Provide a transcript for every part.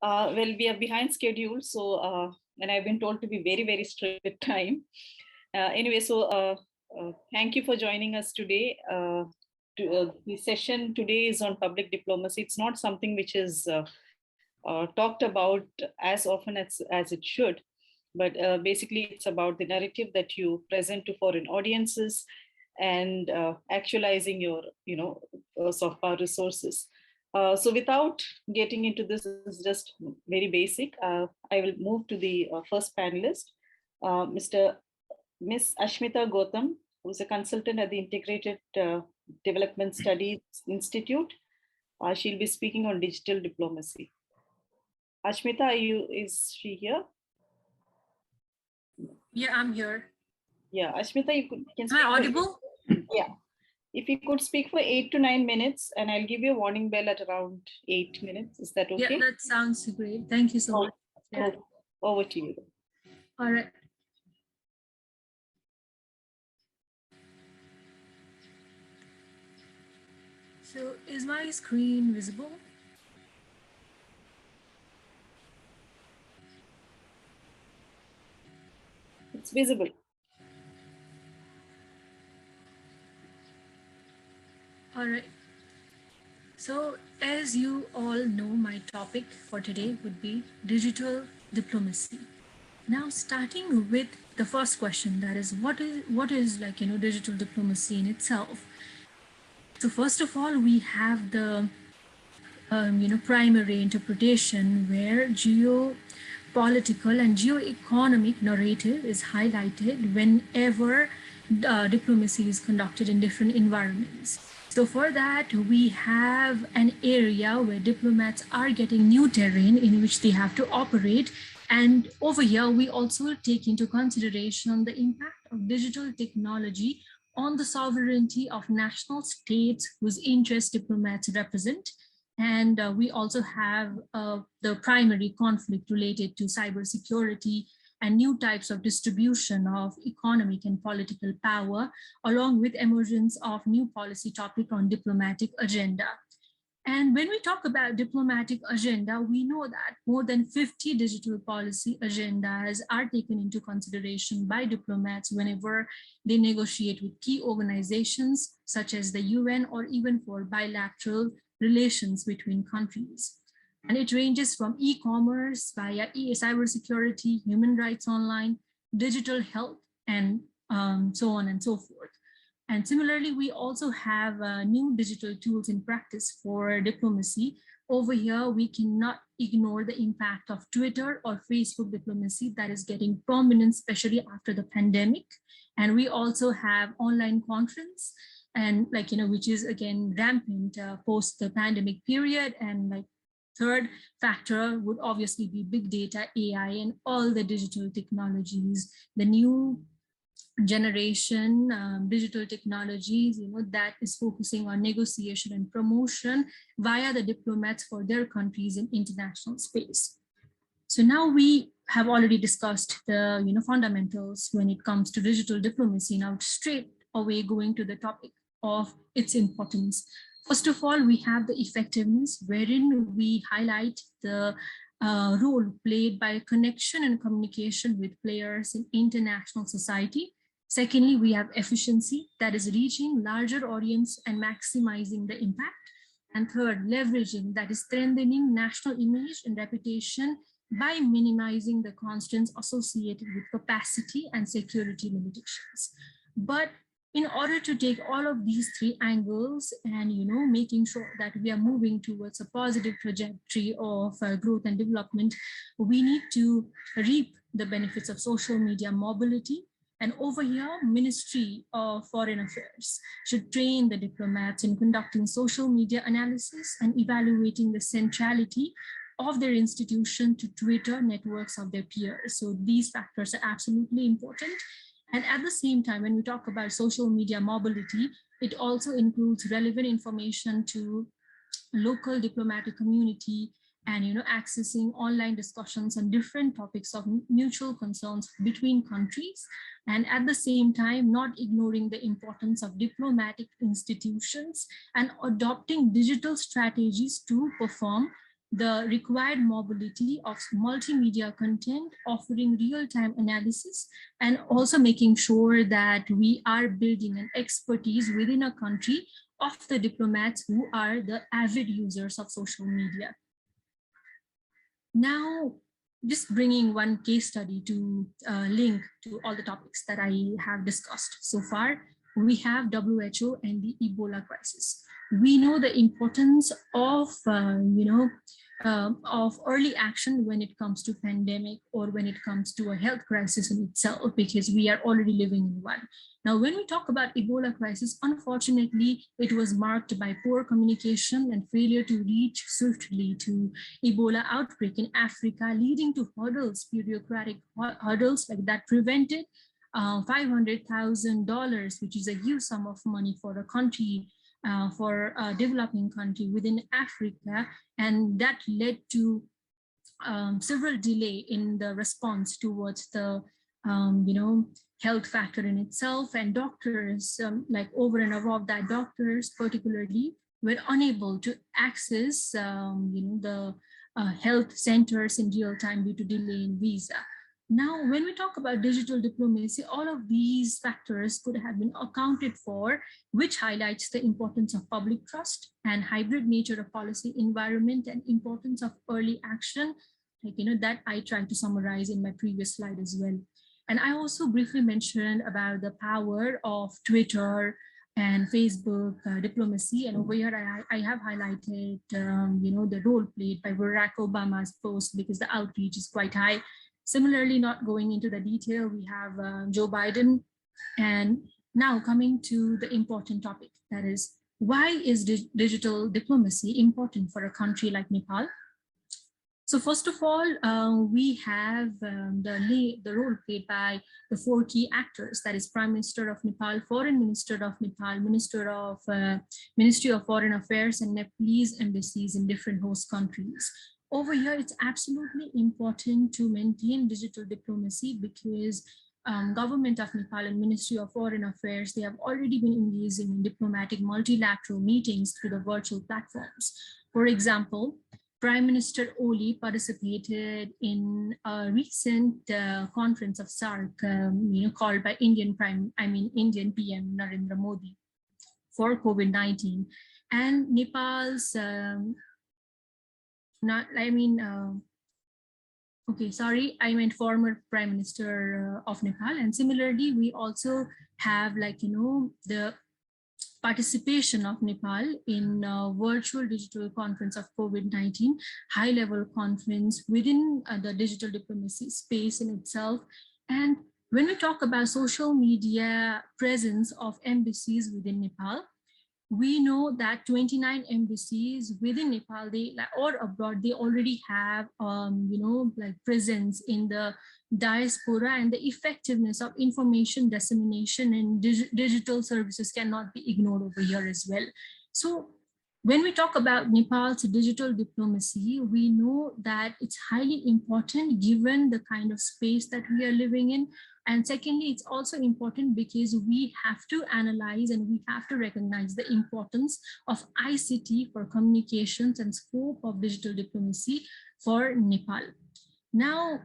Well, we are behind schedule, so and I've been told to be very, very strict with time. Anyway, thank you for joining us today. The session today is on public diplomacy. It's not something which is talked about as often as it should, but basically it's about the narrative that you present to foreign audiences and actualizing your, soft power resources. So without getting into this, is just very basic. I will move to the first panelist, Miss Ashmita Gautam, who's a consultant at the Integrated Development Studies Institute. She'll be speaking on digital diplomacy. Ashmita, is she here? Yeah, I'm here. Yeah, Ashmita, can speak. Am I audible? Yeah. If you could speak for 8 to 9 minutes, and I'll give you a warning bell at around 8 minutes. Is that okay? Yeah, that sounds great. Thank you so much. Yeah. Over to you. All right. So is my screen visible? It's visible. All right. So as you all know, my topic for today would be digital diplomacy. Now, starting with the first question, that is, what is digital diplomacy in itself? So first of all, we have the primary interpretation where geopolitical and geoeconomic narrative is highlighted whenever diplomacy is conducted in different environments. So for that, we have an area where diplomats are getting new terrain in which they have to operate. And over here, we also take into consideration the impact of digital technology on the sovereignty of national states whose interests diplomats represent. And we also have the primary conflict related to cybersecurity and new types of distribution of economic and political power, along with emergence of new policy topic on diplomatic agenda. And when we talk about diplomatic agenda, we know that more than 50 digital policy agendas are taken into consideration by diplomats whenever they negotiate with key organizations such as the UN or even for bilateral relations between countries. And it ranges from e-commerce via cybersecurity, human rights online, digital health, and so on and so forth. And similarly, we also have new digital tools in practice for diplomacy. Over here, we cannot ignore the impact of Twitter or Facebook diplomacy that is getting prominent, especially after the pandemic. And we also have online conference, and which is again rampant post the pandemic period. And third factor would obviously be big data, AI, and all the digital technologies, the new generation digital technologies, that is focusing on negotiation and promotion via the diplomats for their countries in international space. So now we have already discussed the fundamentals when it comes to digital diplomacy. Now straight away going to the topic of its importance. First of all, we have the effectiveness, wherein we highlight the role played by connection and communication with players in international society. Secondly, we have efficiency, that is reaching larger audience and maximizing the impact. And third, leveraging, that is strengthening national image and reputation by minimizing the constraints associated with capacity and security limitations. But in order to take all of these three angles and making sure that we are moving towards a positive trajectory of growth and development, we need to reap the benefits of social media mobility. And over here, Ministry of Foreign Affairs should train the diplomats in conducting social media analysis and evaluating the centrality of their institution to Twitter networks of their peers. So these factors are absolutely important. And at the same time, when we talk about social media mobility, it also includes relevant information to local diplomatic community and accessing online discussions on different topics of mutual concerns between countries, and at the same time not ignoring the importance of diplomatic institutions and adopting digital strategies to perform the required mobility of multimedia content, offering real-time analysis, and also making sure that we are building an expertise within a country of the diplomats who are the avid users of social media. Now, just bringing one case study to link to all the topics that I have discussed so far, we have WHO and the Ebola crisis. We know the importance of, of early action when it comes to pandemic or when it comes to a health crisis in itself, because we are already living in one. Now, when we talk about Ebola crisis, unfortunately, it was marked by poor communication and failure to reach swiftly to Ebola outbreak in Africa, leading to hurdles, bureaucratic hurdles like that prevented $500,000, which is a huge sum of money for a country, for a developing country within Africa, and that led to several delay in the response towards the health factor in itself, and doctors, like over and above that, doctors particularly were unable to access the health centers in real time due to delay in visa. Now, when we talk about digital diplomacy, all of these factors could have been accounted for, which highlights the importance of public trust and hybrid nature of policy environment and importance of early action, that I tried to summarize in my previous slide as well. And I also briefly mentioned about the power of Twitter and Facebook diplomacy. And over here, I have highlighted, the role played by Barack Obama's post, because the outreach is quite high. Similarly, not going into the detail, we have Joe Biden. And now coming to the important topic, that is, why is digital diplomacy important for a country like Nepal? So first of all, we have the role played by the four key actors, that is Prime Minister of Nepal, Foreign Minister of Nepal, Ministry of Foreign Affairs, and Nepalese embassies in different host countries. Over here, it's absolutely important to maintain digital diplomacy, because government of Nepal and Ministry of Foreign Affairs, they have already been engaging in diplomatic multilateral meetings through the virtual platforms. For example, Prime Minister Oli participated in a recent conference of SAARC, called by Indian PM Narendra Modi for COVID-19, and Nepal's former Prime Minister of Nepal. And similarly, we also have the participation of Nepal in a virtual digital conference of COVID-19, high-level conference within the digital diplomacy space in itself. And when we talk about social media presence of embassies within Nepal, we know that 29 embassies within Nepal, or abroad, they already have presence in the diaspora, and the effectiveness of information dissemination and digital services cannot be ignored over here as well. So when we talk about Nepal's digital diplomacy, we know that it's highly important given the kind of space that we are living in. And secondly, it's also important because we have to analyze and we have to recognize the importance of ICT for communications and scope of digital diplomacy for Nepal. Now,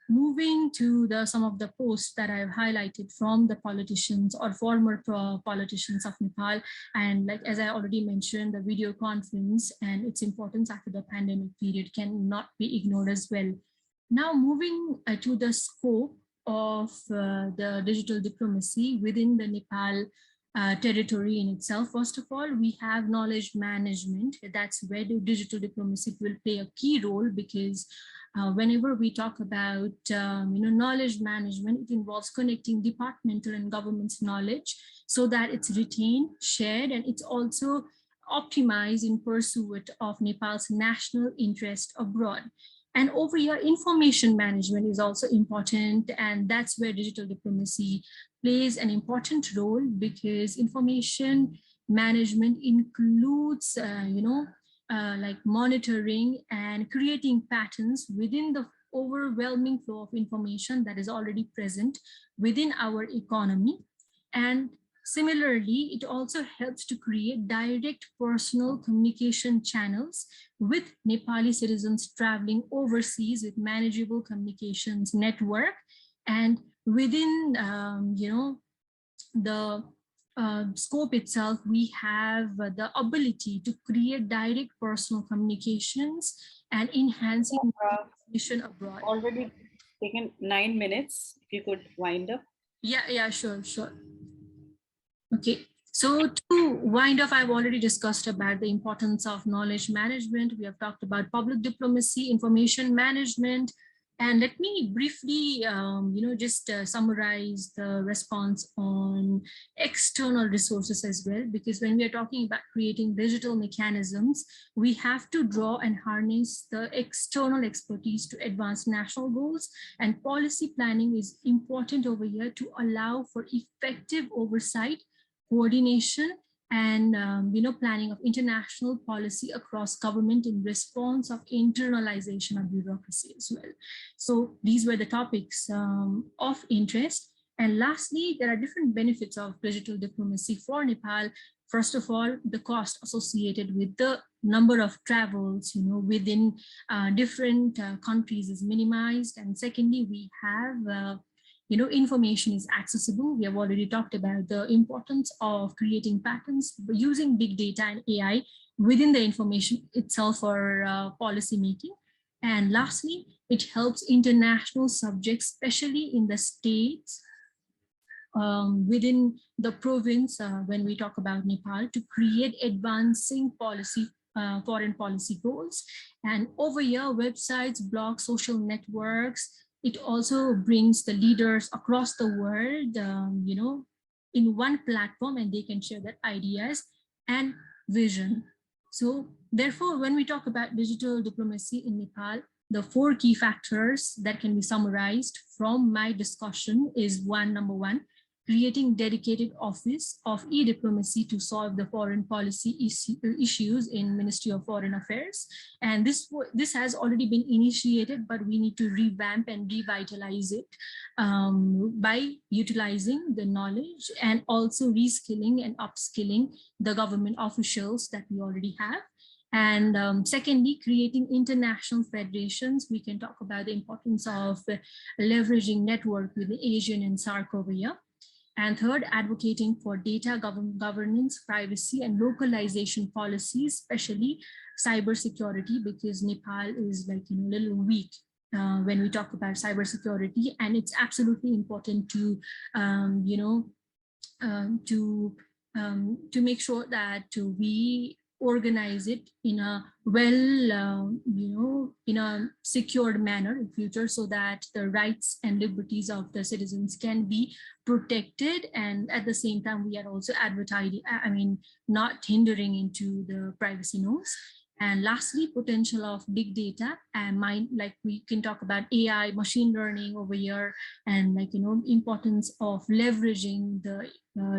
moving to some of the posts that I've highlighted from the politicians or former politicians of Nepal, and as I already mentioned, the video conference and its importance after the pandemic period cannot be ignored as well. Now, moving to the scope of the digital diplomacy within the Nepal territory in itself. First of all, we have knowledge management. That's where the digital diplomacy will play a key role, because whenever we talk about knowledge management, it involves connecting departmental and government's knowledge so that it's retained, shared, and it's also optimized in pursuit of Nepal's national interest abroad. And over here, information management is also important, and that's where digital diplomacy plays an important role, because information management includes, monitoring and creating patterns within the overwhelming flow of information that is already present within our economy. And Similarly, it also helps to create direct personal communication channels with Nepali citizens traveling overseas with manageable communications network. And within, the scope itself, we have the ability to create direct personal communications and enhancing communication abroad. Already taken 9 minutes. If you could wind up. Yeah, sure. Okay. So to wind up, I've already discussed about the importance of knowledge management. We have talked about public diplomacy, information management, and let me briefly, just summarize the response on external resources as well, because when we are talking about creating digital mechanisms, we have to draw and harness the external expertise to advance national goals, and policy planning is important over here to allow for effective oversight, coordination, and planning of international policy across government in response of internalization of bureaucracy as well. So these were the topics of interest. And lastly, there are different benefits of digital diplomacy for Nepal. First of all, the cost associated with the number of travels, within different countries is minimized. And secondly, we have information is accessible. We have already talked about the importance of creating patterns using big data and AI within the information itself for policy making. And lastly, it helps international subjects, especially in the states within the province, when we talk about Nepal, to create advancing policy, foreign policy goals. And over here, websites, blogs, social networks, it also brings the leaders across the world, in one platform, and they can share their ideas and vision. So therefore, when we talk about digital diplomacy in Nepal, the 4 key factors that can be summarized from my discussion is number one, creating dedicated office of e-diplomacy to solve the foreign policy issues in Ministry of Foreign Affairs. And this has already been initiated, but we need to revamp and revitalize it by utilizing the knowledge and also reskilling and upskilling the government officials that we already have. And secondly, creating international federations. We can talk about the importance of leveraging network with the Asian and SAARC over here. And third, advocating for data governance, privacy, and localization policies, especially cybersecurity, because Nepal is a little weak when we talk about cybersecurity, and it's absolutely important to, to make sure that we organize it in a in a secured manner in future, so that the rights and liberties of the citizens can be protected, and at the same time we are also advertising, not hindering into the privacy norms. And lastly, potential of big data and we can talk about AI, machine learning over here, and importance of leveraging the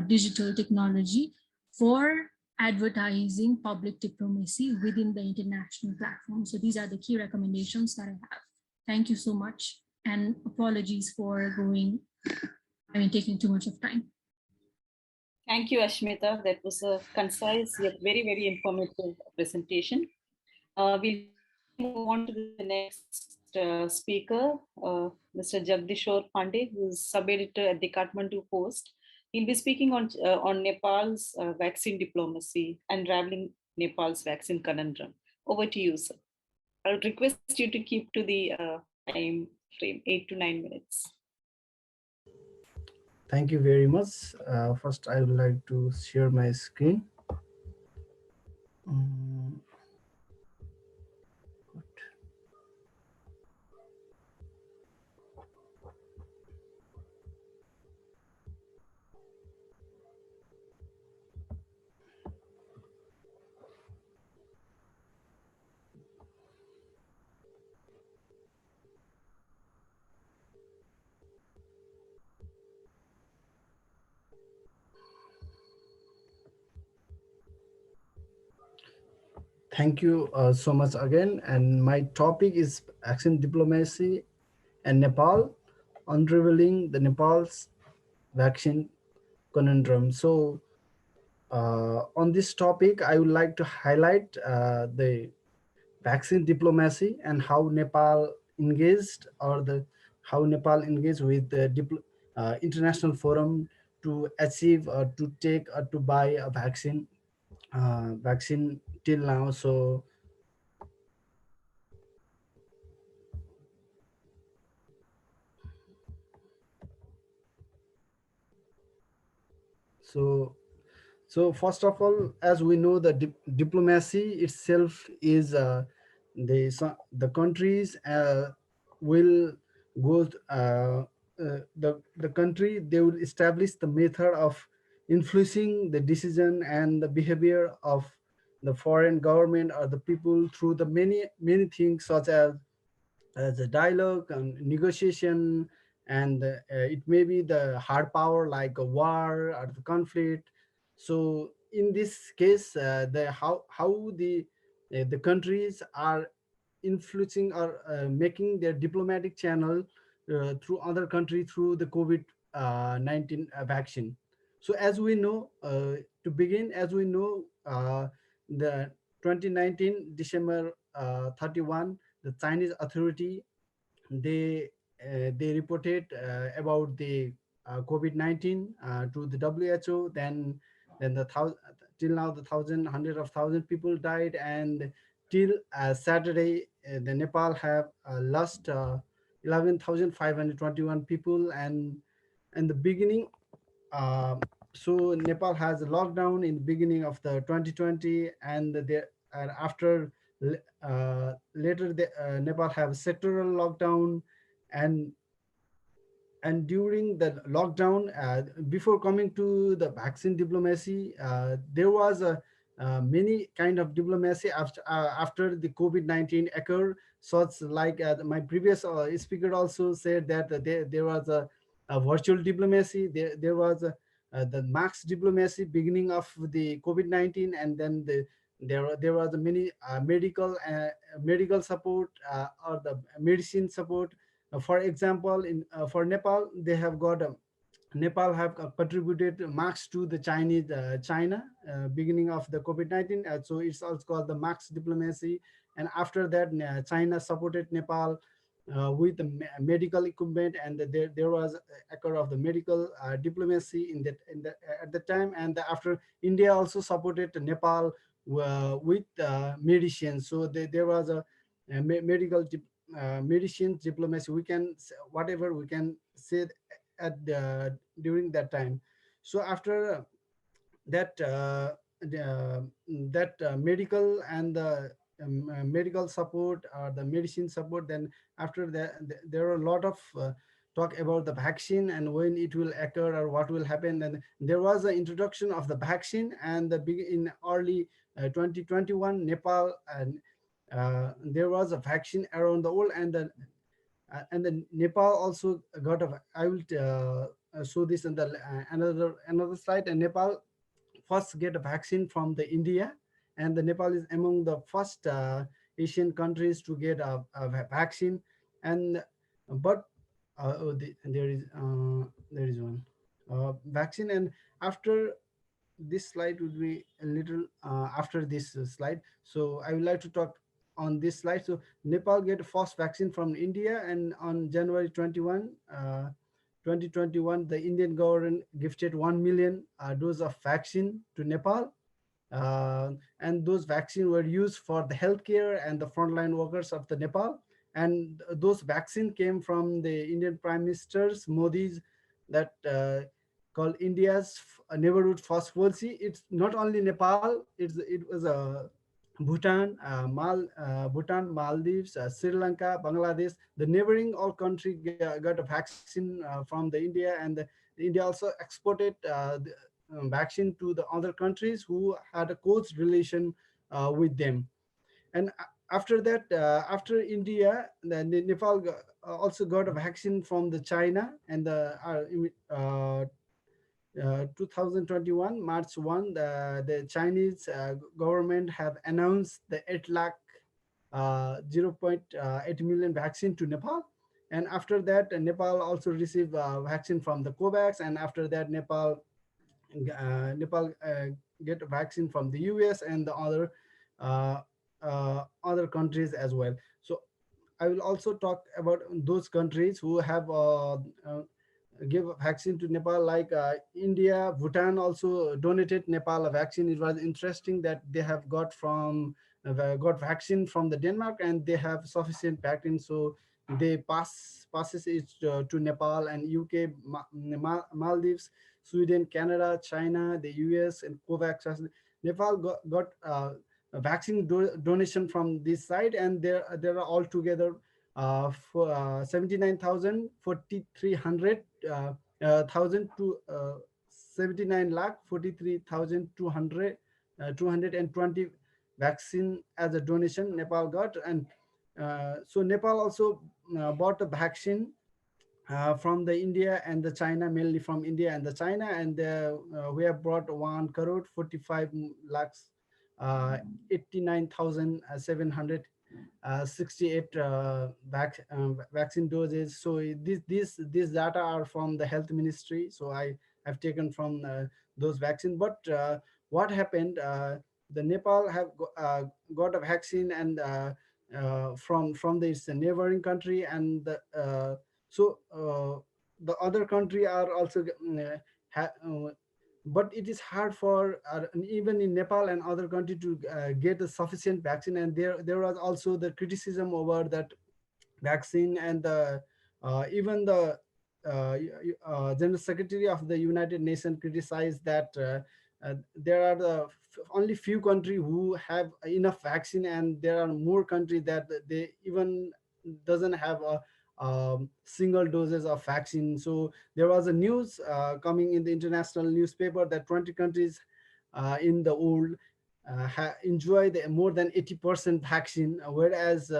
digital technology for advertising public diplomacy within the international platform. So these are the key recommendations that I have. Thank you so much, and apologies for taking too much of time. Thank you, Ashmita. That was a concise yet very, very informative presentation. We'll move on to the next speaker, Mr. Jagdishor Panday, who is sub-editor at the Kathmandu Post. He'll be speaking on Nepal's vaccine diplomacy, Unraveling Nepal's Vaccine Conundrum. Over to you, sir. I would request you to keep to the time frame, 8 to 9 minutes. Thank you very much. First, I would like to share my screen. Thank you so much again. And my topic is vaccine diplomacy and Nepal, unraveling the Nepal's vaccine conundrum. So on this topic, I would like to highlight the vaccine diplomacy and how Nepal engaged, or the how Nepal engaged with the international forum to achieve or to take or to buy a vaccine till now. So so first of all, as we know, the diplomacy itself is the countries will go the country, they will establish the method of influencing the decision and the behavior of the foreign government or the people through the many things, such as a dialogue and negotiation, and it may be the hard power like a war or the conflict. So in this case, the how the countries are influencing or making their diplomatic channel through other country through the COVID 19 vaccine. So as we know, to begin, as we know, the 2019 December 31, the Chinese authority, they reported about the COVID-19 to the WHO. Then till now the hundred of thousand people died, and till Saturday, the Nepal have lost 11,521 people, and the beginning. Uh, so Nepal has a lockdown in the beginning of the 2020, and after later Nepal have sectoral lockdown, and during the lockdown, before coming to the vaccine diplomacy, there was a many kind of diplomacy after the COVID-19 occurred, such like my previous speaker also said that there was a virtual diplomacy, there was the max diplomacy beginning of the COVID-19, and then there was a many medical support or the medicine support. For example, in for Nepal, they have got Nepal have contributed marks to the Chinese China beginning of the COVID-19. So it's also called the max diplomacy. And after that, China supported Nepal with the medical equipment, and there was a occur of the medical diplomacy in the at the time. And after, India also supported Nepal with medicine. So there was a medicine diplomacy. We can whatever we can say at during that time. So after that medical and the medical support or the medicine support, then after that there are a lot of talk about the vaccine and when it will occur or what will happen. And there was an introduction of the vaccine, and the big in early 2021 Nepal, and there was a vaccine around the world, and the Nepal also got a. I will show this in the another slide. And Nepal first get a vaccine from the India, and the Nepal is among the first Asian countries to get a vaccine. And but there is one vaccine. And after this slide would be a little after this slide. So I would like to talk on this slide. So Nepal get first vaccine from India, and on January 21, 2021, the Indian government gifted 1 million dose of vaccine to Nepal. And those vaccines were used for the healthcare and the frontline workers of the Nepal. And those vaccine came from the Indian Prime Minister's Modi's that called India's neighborhood first policy. It's not only Nepal; it was Bhutan, Bhutan, Maldives, Sri Lanka, Bangladesh, the neighboring all country got a vaccine from the India, and the India also exported vaccine to the other countries who had a close relation with them. And after that, after India, then the Nepal also got a vaccine from the China, and the 2021 March 1, the Chinese government have announced the 8 lakh 0.8 million vaccine to Nepal. And after that, Nepal also received vaccine from the COVAX. And after that, Nepal Nepal get a vaccine from the US and the uh, other countries as well. So I will also talk about those countries who have give vaccine to Nepal, like India. Bhutan also donated Nepal a vaccine. It was interesting that they have got vaccine from the Denmark, and they have sufficient vaccine, so they passes it to Nepal and UK, Maldives, Sweden, Canada, China, the US, and COVAX. Nepal got a vaccine donation from this side, and there are altogether for 79,000 thousand to 79 lakh 43,200 220 vaccine as a donation Nepal got. And so Nepal also bought a vaccine from the India and the China, mainly from India and the China, and we have brought 1 crore 45 lakhs 89,700 68 vaccine doses. So this data are from the health ministry. So I have taken from those vaccine. But what happened? The Nepal have got a vaccine, and from this neighboring country, and so the other country are also but it is hard for even in Nepal and other country to get a sufficient vaccine. And there was also the criticism over that vaccine, and even the General Secretary of the United Nations criticized that there are only few countries who have enough vaccine, and there are more countries that they even doesn't have a single doses of vaccine. So there was a news coming in the international newspaper that 20 countries in the world enjoy the more than 80% vaccine, whereas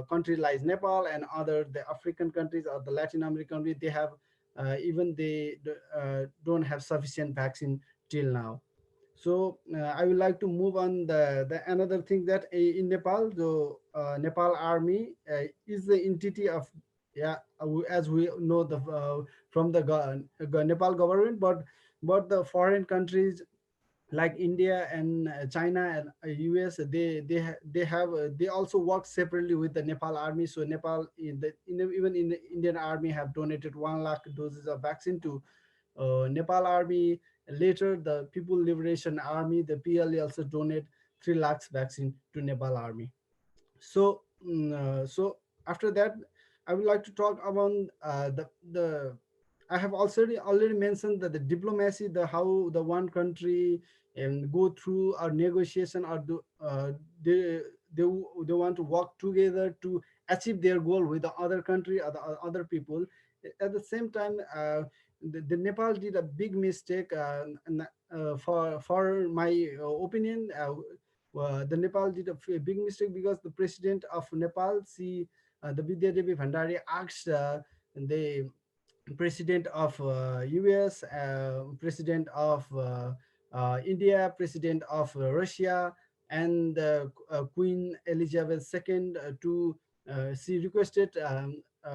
countries like Nepal and other the African countries or the Latin American countries, they have even don't have sufficient vaccine till now. So I would like to move on the another thing that in Nepal, the Nepal army is the entity of, yeah, as we know from the Nepal government, but the foreign countries like India and China and US, they also work separately with the Nepal army. So Nepal even in the Indian army have donated 1 lakh doses of vaccine to Nepal army. Later, the People Liberation Army, the PLA, also donate 3 lakhs vaccine to Nepal army. So so after that, I would like to talk about the I have already mentioned that the diplomacy, the how the one country and go through a negotiation, or they they want to work together to achieve their goal with the other country or the other people. At the same time, the Nepal did a big mistake, for my opinion. The Nepal did a big mistake, because the president of Nepal, the Vidya Devi Bhandari, asked the president of US, president of India, president of Russia, and Queen Elizabeth II she requested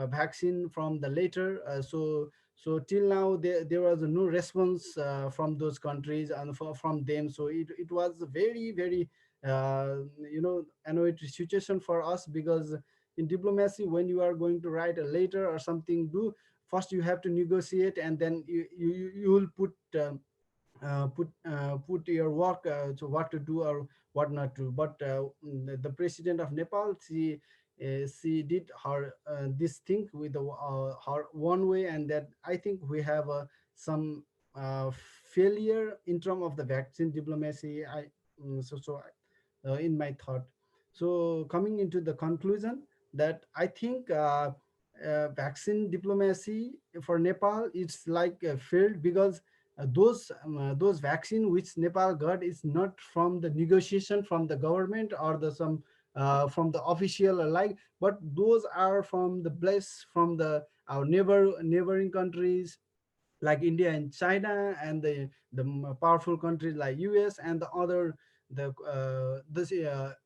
vaccine from the later. So till now there was no response from those countries and from them. So it was a very very annoyed situation for us, because in diplomacy, when you are going to write a letter or something, do first you have to negotiate, and then you will put your work to what to do or what not to. But the president of Nepal, she did her this thing with her one way, and that I think we have some failure in terms of the vaccine diplomacy. In my thought. So coming into the conclusion, that I think vaccine diplomacy for Nepal, it's like failed, because those vaccine which Nepal got is not from the negotiation from the government or the some from the official alike, but those are from the bless from the our neighboring countries like India and China, and the powerful countries like US and the other this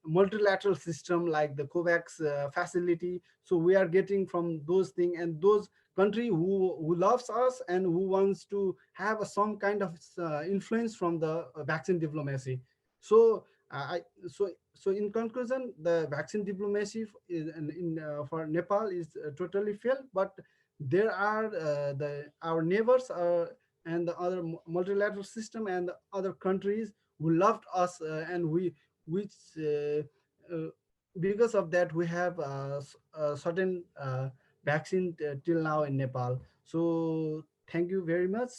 multilateral system like the COVAX facility. So we are getting from those things, and those country who loves us and who wants to have some kind of influence from the vaccine diplomacy. So I so in conclusion, the vaccine diplomacy for Nepal is totally failed, but there are the our neighbors and the other multilateral system and the other countries who loved us, and we which uh, because of that we have a certain vaccine till now in Nepal. So thank you very much.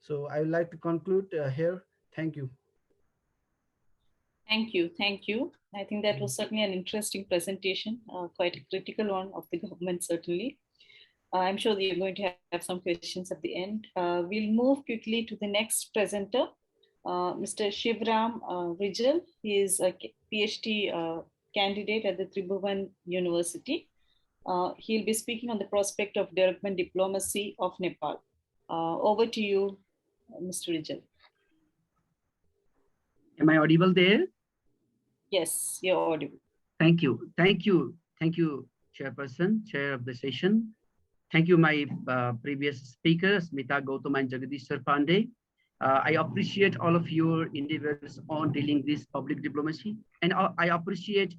So I would like to conclude here. Thank you. Thank you. Thank you. I think that was certainly an interesting presentation, quite a critical one of the government, certainly. I'm sure that you're going to have some questions at the end. We'll move quickly to the next presenter, Mr. Shivram Rijal. He is a PhD candidate at the Tribhuvan University. He'll be speaking on the prospect of development diplomacy of Nepal. Over to you, Mr. Rijal. Am I audible there? Yes, you're audible. Thank you. Thank you. Thank you, Chairperson, Chair of the session. Thank you, my previous speakers, Ashmita, Gautam, and Jagdishor Panday. I appreciate all of your endeavors on dealing this public diplomacy. And I appreciate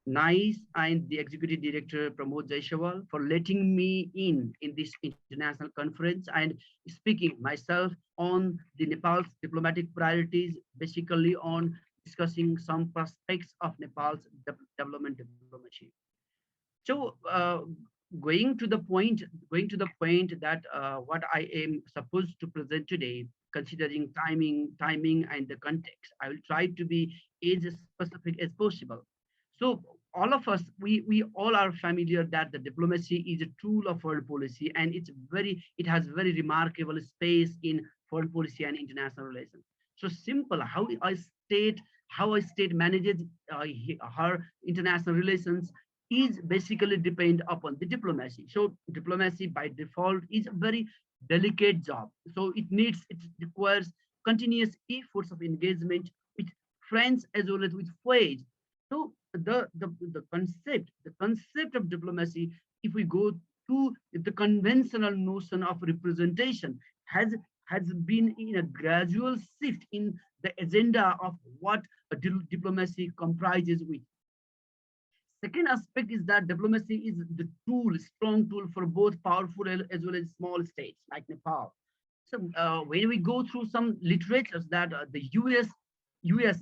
NICE and the Executive Director, Pramod Jaiswal, for letting me in this international conference and speaking myself on the Nepal's diplomatic priorities, basically on discussing some prospects of Nepal's development diplomacy. So going to the point that what I am supposed to present today, considering timing and the context, I will try to be as specific as possible. So all of us, we all are familiar that the diplomacy is a tool of foreign policy, and it has very remarkable space in foreign policy and international relations. So simple, how a state manages her international relations is basically depend upon the diplomacy. So diplomacy by default is a very delicate job. So it requires continuous efforts of engagement with friends as well as with foes. So the concept of diplomacy, if we go to the conventional notion of representation, has been in a gradual shift in the agenda of what a diplomacy comprises with. Second aspect is that diplomacy is the strong tool for both powerful as well as small states like Nepal. So when we go through some literatures that the US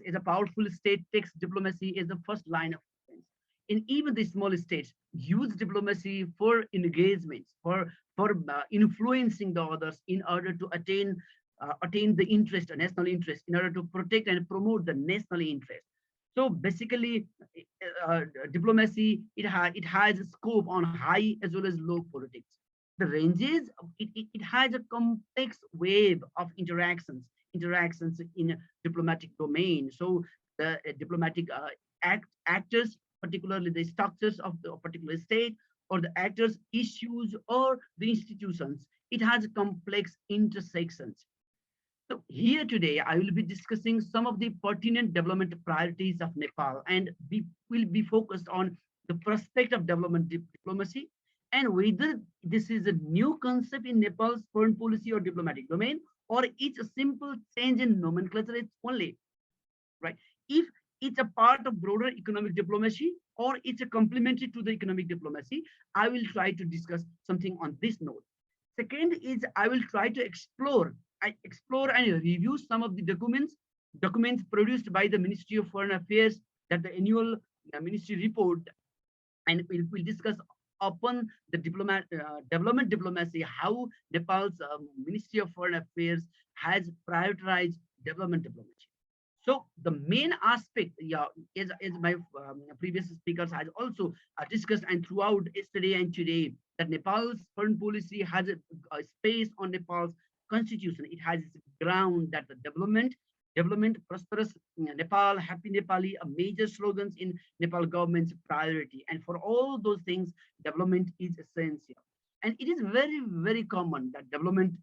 as a powerful state takes diplomacy as the first line of defense. And even the small states use diplomacy for engagements, for influencing the others in order to attain the interest, a national interest, in order to protect and promote the national interest. So basically, diplomacy, it has a scope on high as well as low politics. The ranges, it has a complex web of interactions in a diplomatic domain. So the diplomatic actors, particularly the structures of the particular state, or the actors, issues, or the institutions, it has complex intersections. So here today, I will be discussing some of the pertinent development priorities of Nepal, and we will be focused on the prospect of development diplomacy and whether this is a new concept in Nepal's foreign policy or diplomatic domain, or it's a simple change in nomenclature it's only, right? If it's a part of broader economic diplomacy or it's a complementary to the economic diplomacy, I will try to discuss something on this note. Second is I will try to explore and review some of the documents produced by the Ministry of Foreign Affairs, that the annual ministry report, and we'll discuss upon the development diplomacy, how Nepal's Ministry of Foreign Affairs has prioritized development diplomacy. So the main aspect, yeah, as my previous speakers has also discussed, and throughout yesterday and today, that Nepal's foreign policy has a space on Nepal's constitution. It has its ground that the development, prosperous Nepal, happy Nepali, are major slogans in Nepal government's priority. And for all those things, development is essential. And it is very, very common that development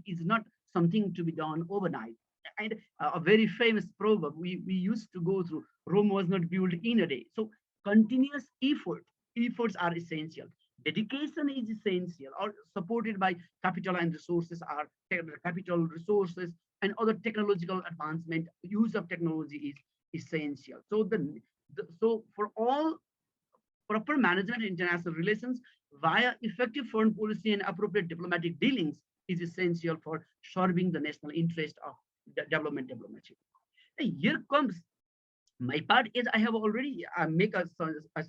is not something to be done overnight. And a very famous proverb we used to go through: Rome was not built in a day. So continuous efforts are essential. Dedication is essential, or supported by capital and resources are capital resources and other technological advancement. Use of technology is essential. So so for all proper management of international relations via effective foreign policy and appropriate diplomatic dealings is essential for serving the national interest of the development diplomacy. Here comes my part is I have already make a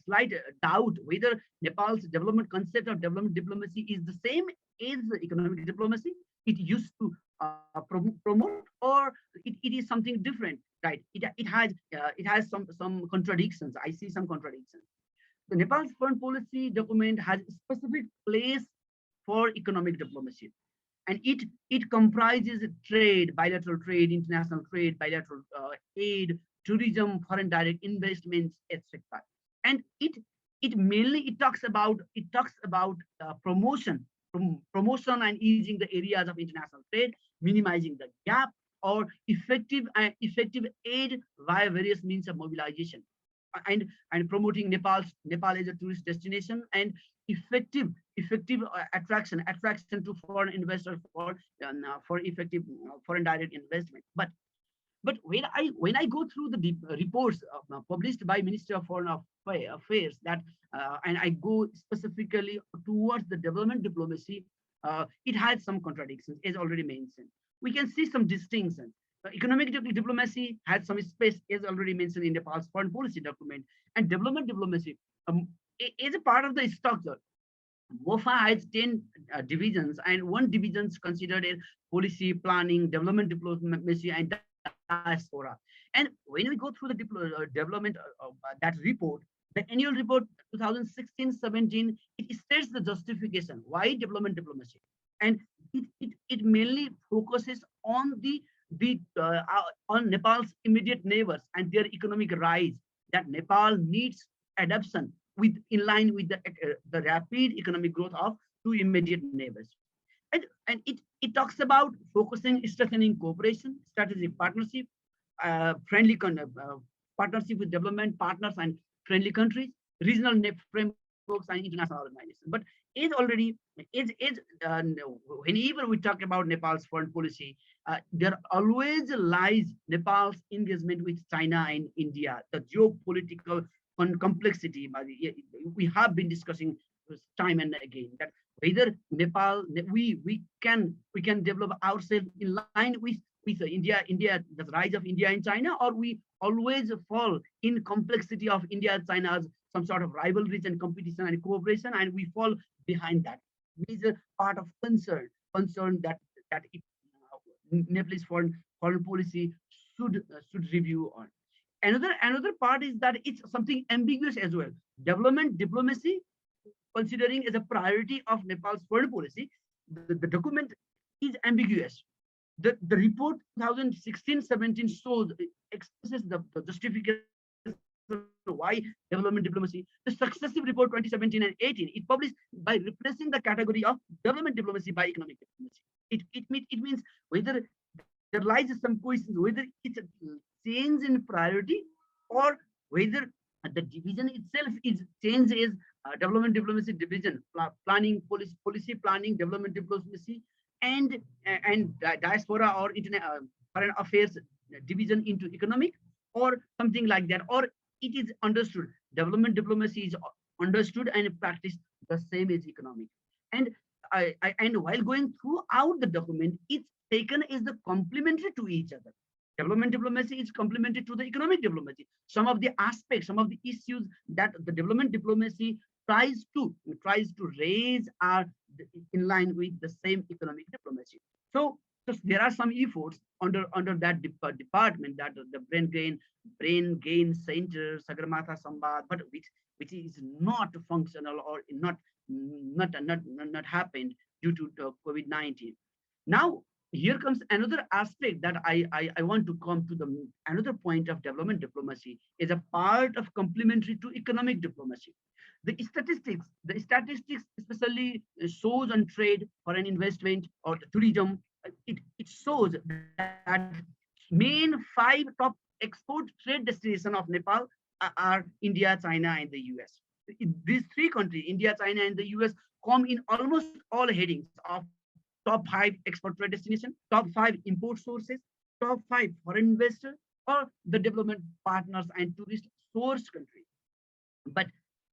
slight doubt whether Nepal's development concept of development diplomacy is the same as the economic diplomacy it used to promote, or it is something different, right? It has some contradictions. I see some contradictions. The Nepal's foreign policy document has a specific place for economic diplomacy, and it comprises trade, bilateral trade, international trade, bilateral aid, tourism, foreign direct investments, etc. And it mainly it talks about promotion and easing the areas of international trade, minimizing the gap, or effective aid via various means of mobilization, and promoting Nepal as a tourist destination, and effective attraction to foreign investors for effective foreign direct investment. But when I go through the reports published by Ministry of Foreign Affairs, that and I go specifically towards the development diplomacy, it has some contradictions, as already mentioned. We can see some distinctions. Economic diplomacy had some space, as already mentioned in Nepal's foreign policy document, and development diplomacy is a part of the structure. MOFA has 10 divisions, and one division is considered as policy, planning, development diplomacy, and diaspora. And when we go through the development that report, the annual report 2016-17, it states the justification why development diplomacy, and it mainly focuses on on Nepal's immediate neighbors and their economic rise. That Nepal needs adoption in line with the rapid economic growth of two immediate neighbors. And it talks about focusing, strengthening cooperation, strategic partnership, partnership with development partners and friendly countries, regional frameworks and international organizations. But is whenever we talk about Nepal's foreign policy, there always lies Nepal's engagement with China and India, the geopolitical complexity. We have been discussing this time and again that whether we can develop ourselves in line with India, the rise of India and China, or we always fall in complexity of India and China's some sort of rivalries and competition and cooperation, and we fall behind that. Major part of concern that Nepal's foreign policy should review on. Another part is that it's something ambiguous as well. Development diplomacy, considering as a priority of Nepal's foreign policy, the document is ambiguous. The report 2016-17 shows expresses the justification why development diplomacy. The successive report 2017 and 18, it published by replacing the category of development diplomacy by economic diplomacy. It means whether there lies some questions whether it's a change in priority, or whether the division itself is changed as development diplomacy division, planning, policy planning, development diplomacy, and diaspora or foreign affairs division into economic, or something like that, or it is understood development diplomacy is understood and practiced the same as economic. And and while going throughout the document, it's taken as the complementary to each other. Development diplomacy is complementary to the economic diplomacy. Some of the aspects, some of the issues that the development diplomacy tries to raise are in line with the same economic diplomacy. So there are some efforts under that department, that the brain gain center, Sagarmatha Sambad, but which is not functional, or not happened due to COVID-19. Now here comes another aspect that I want to come to. The another point of development diplomacy is a part of complementary to economic diplomacy. The statistics especially shows on trade, foreign investment, or tourism. It shows that main five top export trade destination of Nepal are India, China, and the US. These three countries, India, China, and the US, come in almost all headings of top five export trade destination, top five import sources, top five foreign investors, or the development partners and tourist source country. But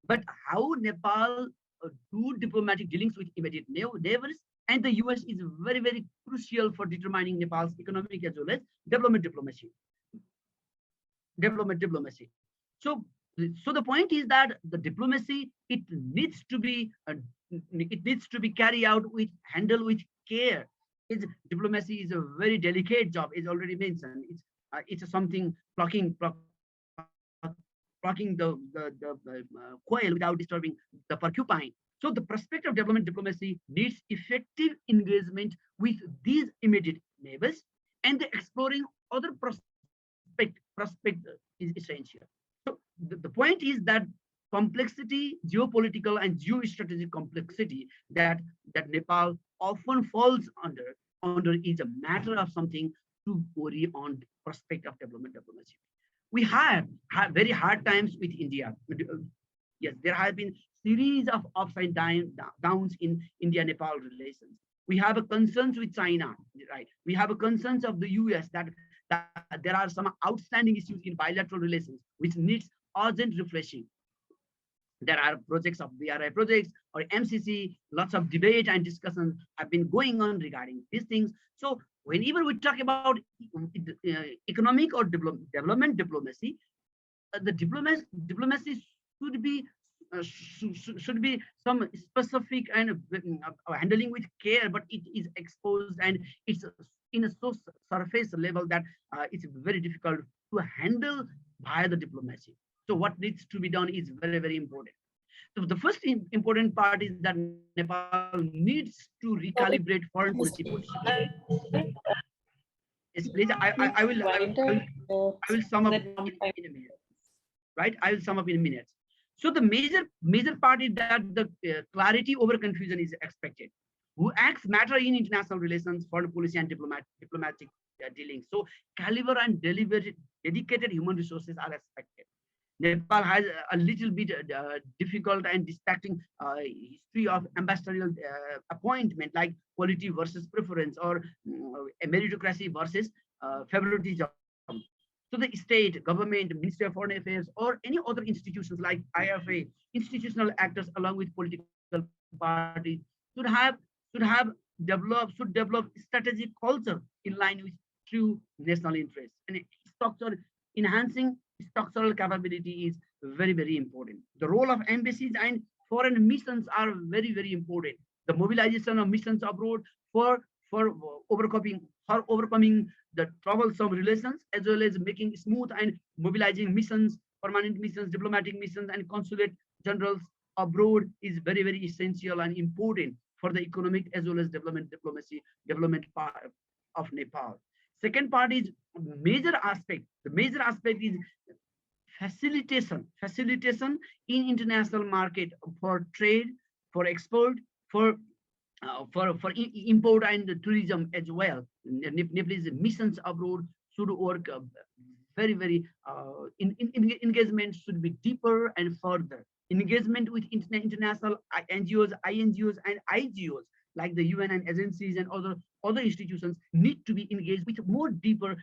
but how Nepal do diplomatic dealings with immediate neighbors and the US is very crucial for determining Nepal's economic as well as development diplomacy. Development diplomacy. So so the point is that the diplomacy it needs to be carried out with handled with care. It's, diplomacy is a very delicate job. It's already mentioned. It's something plucking the quail without disturbing the porcupine. So the prospect of development diplomacy needs effective engagement with these immediate neighbors and the exploring other prospect is essential. So the point is that complexity, geopolitical and geostrategic complexity that Nepal often falls under is a matter of something to worry on prospect of development diplomacy. We have had very hard times with India. Yes, there have been series of ups and downs in India-Nepal relations. We have a concerns with China, right? We have a concerns of the US that there are some outstanding issues in bilateral relations which needs urgent refreshing. There are projects of BRI projects or MCC, lots of debate and discussion have been going on regarding these things. So whenever we talk about economic or development diplomacy, the diplomacy should be should be some specific and handling with care, but it is exposed and it's in a so surface level that it's very difficult to handle via the diplomacy. So what needs to be done is very important. So the first important part is that Nepal needs to recalibrate foreign policy positioning. Yes, please. I will sum up in a minute. Right? I will sum up in minutes. So the major part is that the clarity over confusion is expected. Who acts matter in international relations, foreign policy, and diplomatic dealings. So caliber and dedicated human resources are expected. Nepal has a little bit difficult and distracting history of ambassadorial appointment, like quality versus preference or meritocracy versus favoritism. So the state, government, Ministry of Foreign Affairs, or any other institutions like IFA, institutional actors along with political parties should have should develop strategic culture in line with true national interests. And structure enhancing structural capability is very important. The role of embassies and foreign missions are very important. The mobilization of missions abroad for for overcoming overcoming the troublesome relations as well as making smooth and mobilizing missions, permanent missions, diplomatic missions, and consulate generals abroad is very essential and important for the economic as well as development part of Nepal. Second part is major aspect. The major aspect is facilitation in international market for trade, for export, for import and tourism as well. Nepalese missions abroad should work engagement should be deeper and further. Engagement with international NGOs, INGOs, and IGOs like the UN and agencies and other institutions need to be engaged with more deeper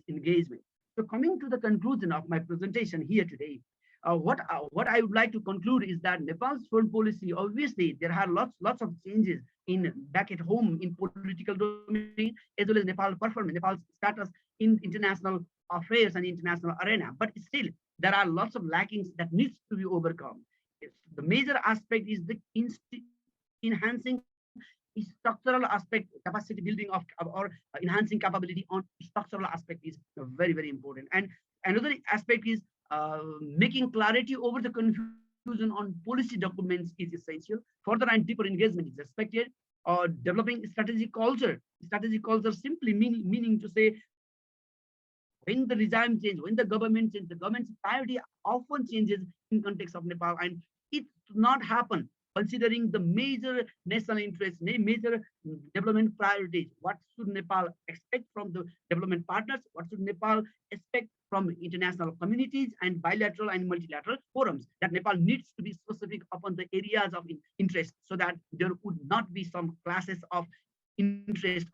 engagement. So coming to the conclusion of my presentation here today, what I would like to conclude is that Nepal's foreign policy, obviously, there are lots of changes in back at home in political domain, as well as Nepal performance, Nepal's status in international affairs and international arena. But still, there are lots of lackings that needs to be overcome. The major aspect is the enhancing structural aspect, capacity building of or enhancing capability on structural aspect is very important. And another aspect is making clarity over the confusion on policy documents is essential. Further and deeper engagement is expected. Developing strategic culture simply meaning to say when the regime change, when the government change, the government's priority often changes in context of Nepal, and it does not happen considering the major national interests, major development priorities. What should Nepal expect from the development partners? What should Nepal expect from international communities and bilateral and multilateral forums? That Nepal needs to be specific upon the areas of interest, so that there would not be some classes of interest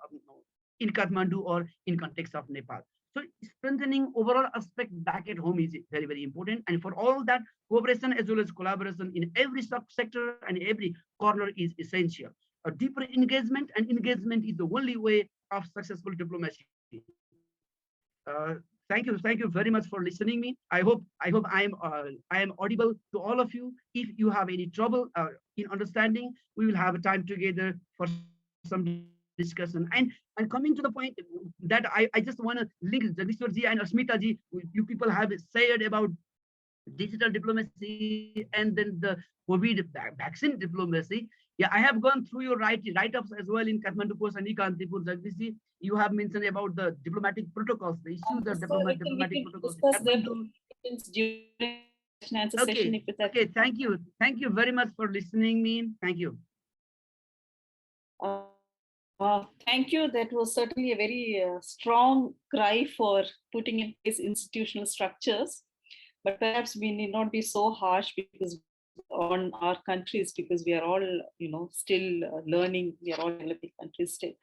in Kathmandu or in context of Nepal. So strengthening overall aspect back at home is very, very important. And for all that, cooperation as well as collaboration in every sector and every corner is essential. A deeper engagement, and engagement is the only way of successful diplomacy. Thank you very much for listening me. I hope I am audible to all of you. If you have any trouble in understanding, we will have a time together for some discussion. And coming to the point that I just want to link Jagdishor ji and Ashmita ji, you people have said about digital diplomacy and then the COVID vaccine diplomacy. Yeah, I have gone through your write-ups as well in Kathmandu Post and Kantipur. Jagdish, you have mentioned about the diplomatic protocols, the issues of So diplomatic we can protocols in discuss the Kathmandu. during question answer session Okay, if it's okay, thank you very much for listening me. Thank you. Thank you. That was certainly a very strong cry for putting in place institutional structures. But perhaps we need not be so harsh because on our countries, because we are all, still learning. We are all developing countries still.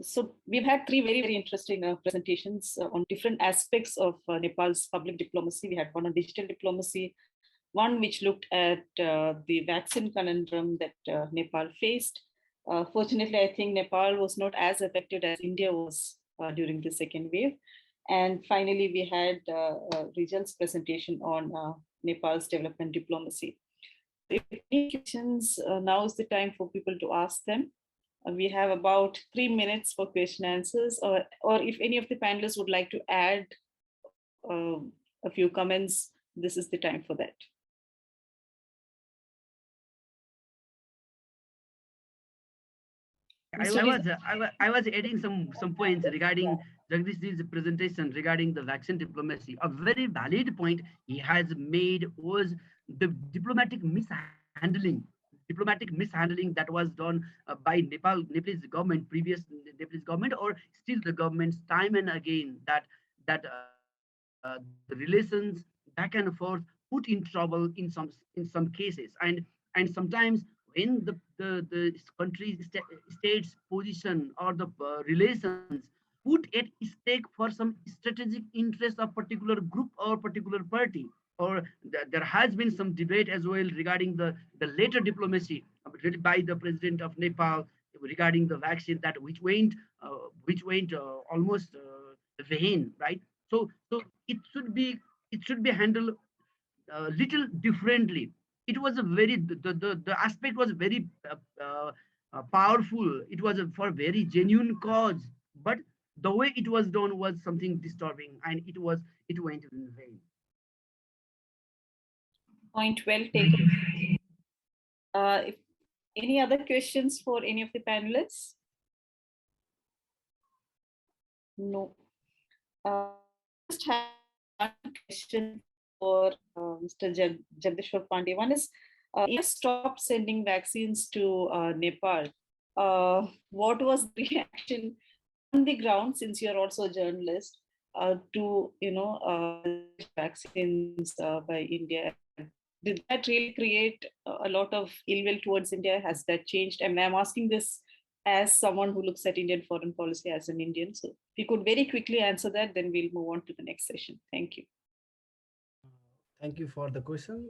So we've had three very, very interesting presentations on different aspects of Nepal's public diplomacy. We had one on digital diplomacy, one which looked at the vaccine conundrum that Nepal faced. Fortunately, I think Nepal was not as affected as India was during the second wave. And finally, we had Rijal's presentation on Nepal's development diplomacy. If any questions, now is the time for people to ask them. We have about 3 minutes for question answers, or if any of the panelists would like to add a few comments, this is the time for that. I was adding some points regarding Jagdish's presentation regarding the vaccine diplomacy. A very valid point he has made was the diplomatic mishandling that was done by Nepalese government, previous Nepalese government, or still the government's time and again, that the relations back and forth put in trouble in some cases, and sometimes when the country's state's position or the relations put at stake for some strategic interest of particular group or particular party, or there has been some debate as well regarding the later diplomacy by the president of Nepal regarding the vaccine that which went almost vain, right? So it should be handled little differently. It was a very the aspect was very powerful. It was for a very genuine cause, but the way it was done was something disturbing, and it went in vain. Point well taken. If any other questions for any of the panelists? No. Just have one question for Mr. Jagdishor Panday. One is, India stopped sending vaccines to Nepal. What was the reaction on the ground, since you're also a journalist, to vaccines by India? Did that really create a lot of ill will towards India? Has that changed? And I'm asking this as someone who looks at Indian foreign policy as an Indian. So if you could very quickly answer that, then we'll move on to the next session. Thank you. Thank you for the question.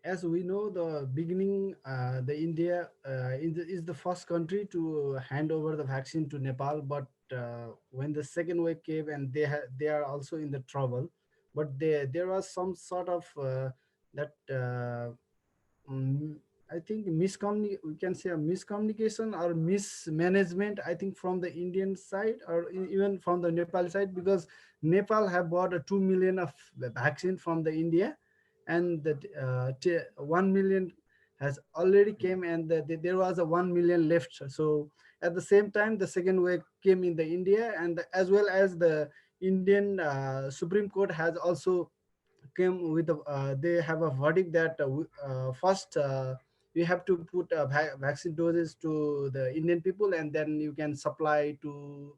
As we know, the beginning, the India is the first country to hand over the vaccine to Nepal. But when the second wave came, and they are also in the trouble, but there was some sort of that. Mm, I think we can say a miscommunication or mismanagement, I think, from the Indian side, or even from the Nepal side, because Nepal have bought a 2 million of the vaccine from the India, and that 1 million has already came, and there was a 1 million left. So at the same time, the second wave came in the India, and as well as the Indian Supreme Court has also came with they have a verdict that first you have to put vaccine doses to the Indian people, and then you can supply to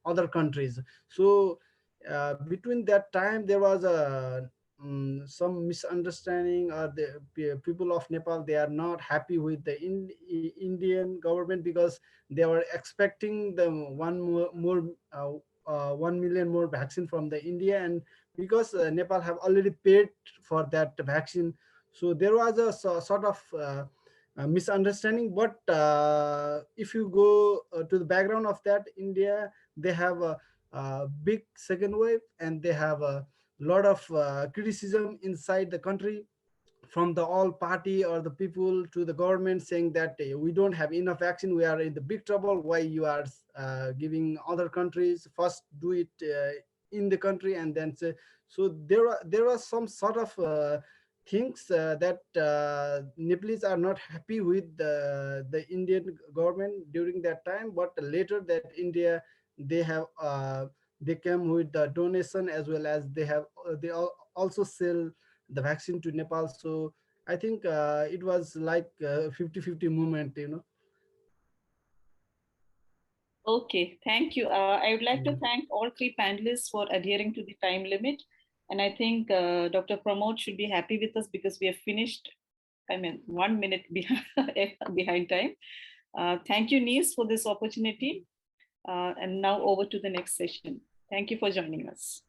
other countries. So between that time there was a some misunderstanding, or the people of Nepal, they are not happy with the Indian government, because they were expecting the 1 million more vaccine from the India, and because Nepal have already paid for that vaccine. So there was a sort of misunderstanding. But if you go to the background of that, India, they have a big second wave, and they have a lot of criticism inside the country, from the all party or the people to the government, saying that we don't have enough vaccine, we are in the big trouble, why you are giving other countries, first do it in the country and then say. So there are some sort of things that Nepalese are not happy with the Indian government during that time. But later that India, they have they came with the donation, as well as they have also sell the vaccine to Nepal. So I think it was like 50-50 movement. Okay, thank you. I would like to Mm. thank all three panelists for adhering to the time limit. And I think Dr. Pramod should be happy with us because we have finished, I mean, 1 minute behind time. Thank you, Nies, for this opportunity. And now over to the next session. Thank you for joining us.